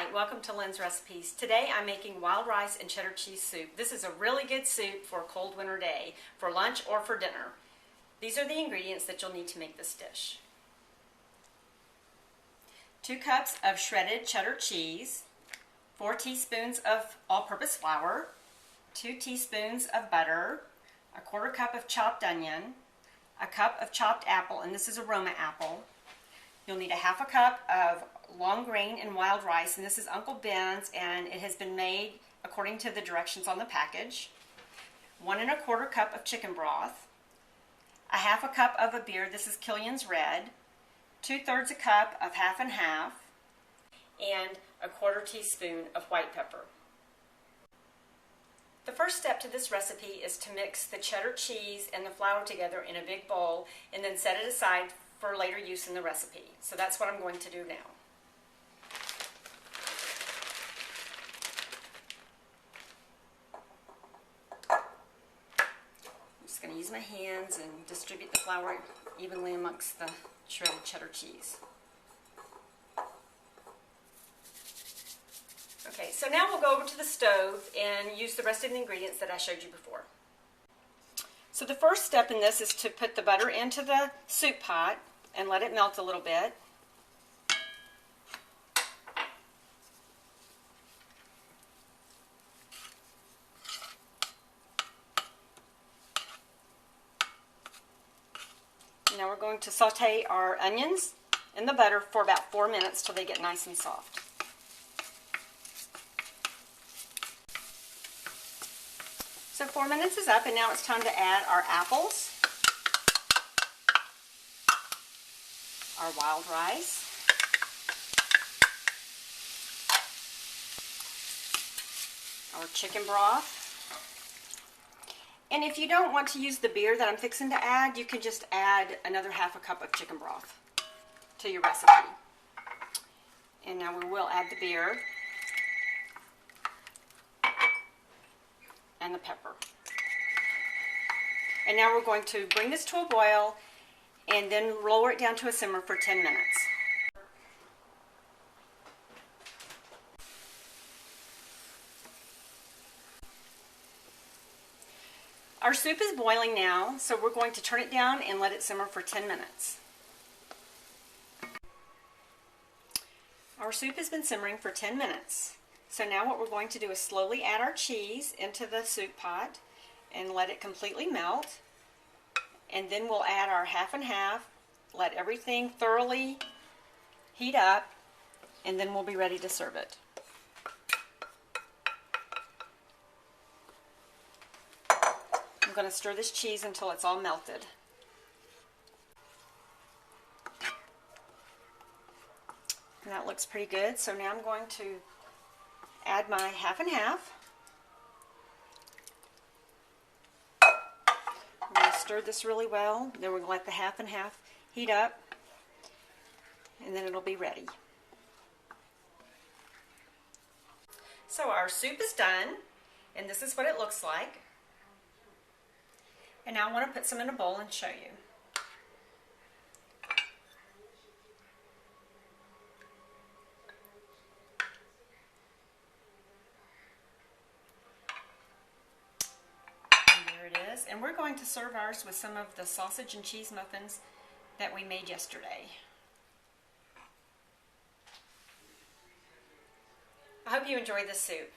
Alright, welcome to Lynn's Recipes. Today I'm making wild rice and cheddar cheese soup. This is a really good soup for a cold winter day, for lunch or for dinner. These are the ingredients that you'll need to make this dish. 2 cups of shredded cheddar cheese, 4 teaspoons of all-purpose flour, 2 teaspoons of butter, a 1/4 cup of chopped onion, a cup of chopped apple, and this is a Roma apple. You'll need a 1/2 cup of long grain and wild rice, and this is Uncle Ben's, and it has been made according to the directions on the package. 1 1/4 cup of chicken broth, a 1/2 cup of a beer, this is Killian's Red, 2/3 a cup of half and half, and a 1/4 teaspoon of white pepper. The first step to this recipe is to mix the cheddar cheese and the flour together in a big bowl and then set it aside for later use in the recipe. So that's what I'm going to do now. I'm just going to use my hands and distribute the flour evenly amongst the shredded cheddar cheese. Okay, so now we'll go over to the stove and use the rest of the ingredients that I showed you before. So the first step in this is to put the butter into the soup pot and let it melt a little bit. Now we're going to saute our onions in the butter for about 4 minutes till they get nice and soft. So 4 minutes is up, and now it's time to add our apples, our wild rice, our chicken broth, and if you don't want to use the beer that I'm fixing to add, you can just add another 1/2 cup of chicken broth to your recipe. And now we will add the beer and the pepper. And now we're going to bring this to a boil and then lower it down to a simmer for 10 minutes. Our soup is boiling now, so we're going to turn it down and let it simmer for 10 minutes. Our soup has been simmering for 10 minutes. So now what we're going to do is slowly add our cheese into the soup pot and let it completely melt. And then we'll add our half and half, let everything thoroughly heat up, and then we'll be ready to serve it. I'm going to stir this cheese until it's all melted. And that looks pretty good, so now I'm going to add my half and half. I'm going to stir this really well. Then we're going to let the half and half heat up, and then it'll be ready. So our soup is done, and this is what it looks like. And now I want to put some in a bowl and show you. And we're going to serve ours with some of the sausage and cheese muffins that we made yesterday. I hope you enjoyed this soup.